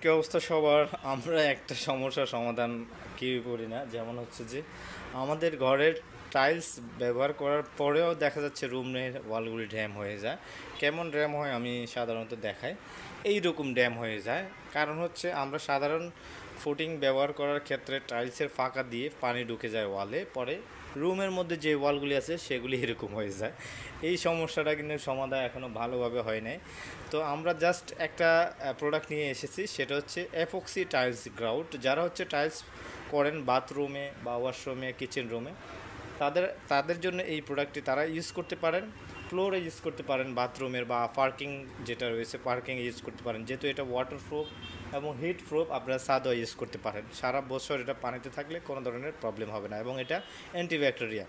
কি অবস্থা সবার? আমরা একটা সমস্যার সমাধান কেউই করি না, যেমন হচ্ছে যে আমাদের ঘরের টাইলস ব্যবহার করার পরেও দেখা যাচ্ছে রুমের ওয়ালগুলি ড্যাম হয়ে যায়। কেমন ড্যাম হয় আমি সাধারণত দেখাই। এই রকম ড্যাম হয়ে যায়, কারণ হচ্ছে আমরা সাধারণ ফুটিং ব্যবহার করার ক্ষেত্রে টাইলসের ফাঁকা দিয়ে পানি ঢুকে যায় ওয়ালে, পরে রুমের মধ্যে যে ওয়ালগুলি আছে সেগুলি এরকম হয়ে যায়। এই সমস্যাটা কিন্তু সমাধান এখনও ভালোভাবে হয় নাই। তো আমরা জাস্ট একটা প্রোডাক্ট নিয়ে এসেছি, সেটা হচ্ছে এপক্সি টাইলস গ্রাউট। যারা হচ্ছে টাইলস করেন বাথরুমে বা ওয়াশরুমে, কিচেন রুমে, তাদের তাদের জন্য এই প্রোডাক্টটি তারা ইউজ করতে পারেন। ফ্লোরে ইউজ করতে পারেন, বাথরুমের বা পার্কিং যেটা রয়েছে পার্কিংয়ে ইউজ করতে পারেন, যেহেতু এটা ওয়াটারপ্রুফ এবং হিট প্রুফ। আপনারা ছাদও ইউজ করতে পারেন, সারা বছর এটা পানিতে থাকলে কোনো ধরনের প্রবলেম হবে না, এবং এটা অ্যান্টিব্যাকটেরিয়া।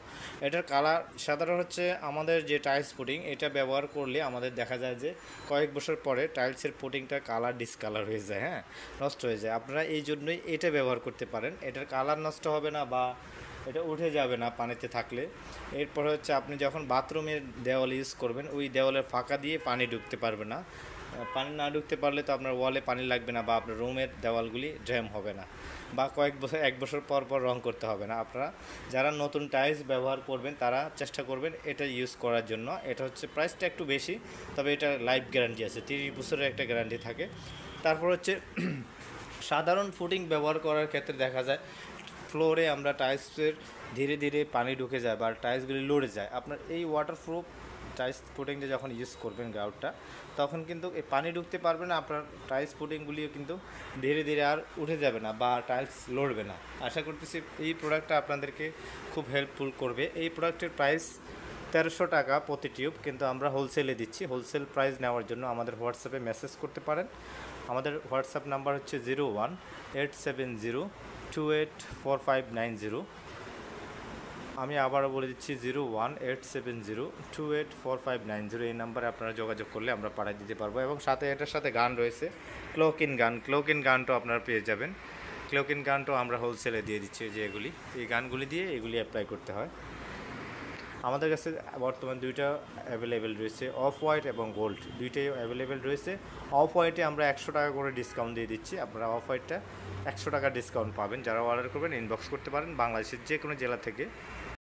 এটার কালার সাধারণ হচ্ছে আমাদের যে টাইলস পুটিং, এটা ব্যবহার করলে আমাদের দেখা যায় যে কয়েক বছর পরে টাইলসের পুটিংটা কালার ডিসকালার হয়ে যায়, হ্যাঁ, নষ্ট হয়ে যায়। আপনারা এই জন্যই এটা ব্যবহার করতে পারেন। এটার কালার নষ্ট হবে না বা এটা উঠে যাবে না পানিতে থাকলে। এরপর হচ্ছে আপনি যখন বাথরুমের দেওয়াল ইউজ করবেন, ওই দেওয়ালের ফাঁকা দিয়ে পানি ঢুকতে পারবে না। পানি না ঢুকতে পারলে তো আপনার ওয়ালে পানি লাগবে না, বা আপনার রুমের দেওয়ালগুলি ড্যাম হবে না, বা কয়েক বছর, এক বছর পর পর রং করতে হবে না। আপনারা যারা নতুন টাইলস ব্যবহার করবেন তারা চেষ্টা করবেন এটা ইউজ করার জন্য। এটা হচ্ছে প্রাইসটা একটু বেশি, তবে এটা লাইফ গ্যারান্টি আছে, 30 বছরের একটা গ্যারান্টি থাকে। তারপর হচ্ছে সাধারণ ফুটিং ব্যবহার করার ক্ষেত্রে দেখা যায় ফ্লোরে আমরা টাইলসের ধীরে ধীরে পানি ঢুকে যায় বা টাইলসগুলি লড়ে যায়। আপনার এই ওয়াটারপ্রুফ টাইলস পুটিংটা যখন ইউজ করবেন গ্রাউটটা, তখন কিন্তু এই পানি ঢুকতে পারবে না, আপনার টাইলস পুটিংগুলিও কিন্তু ধীরে ধীরে আর উঠে যাবে না বা টাইলস লড়বে না। আশা করতেছি এই প্রোডাক্টটা আপনাদেরকে খুব হেল্পফুল করবে। এই প্রোডাক্টের প্রাইস 1300 টাকা প্রতি টিউব, কিন্তু আমরা হোলসেলে দিচ্ছি। হোলসেল প্রাইস নেওয়ার জন্য আমাদের হোয়াটসঅ্যাপে মেসেজ করতে পারেন। আমাদের হোয়াটসঅ্যাপ নাম্বার হচ্ছে 01-870-284590। আমি আবারও বলে দিচ্ছি 01-870-284590। এই নাম্বারে আপনারা যোগাযোগ করলে আমরা পাঠিয়ে দিতে পারবো, এবং সাথে এটার সাথে গান রয়েছে, ক্লোকিন গান। ক্লোকিন গানটাও আপনারা পেয়ে যাবেন। ক্লোকিন গানটাও আমরা হোলসেলে দিয়ে দিচ্ছি, যে এগুলি, এই গানগুলি দিয়ে এগুলি অ্যাপ্লাই করতে হয়। আমাদের কাছে বর্তমান দুইটা অ্যাভেলেবেল রয়েছে, অফ হোয়াইট এবং গোল্ড, দুইটাই অ্যাভেলেবেল রয়েছে। অফ হোয়াইটে আমরা 100 টাকা করে ডিসকাউন্ট দিয়ে দিচ্ছি। আপনারা অফ হোয়াইটটা 100 টাকা ডিসকাউন্ট পাবেন। যারা অর্ডার করবেন ইনবক্স করতে পারেন বাংলাদেশের যে কোনো জেলা থেকে।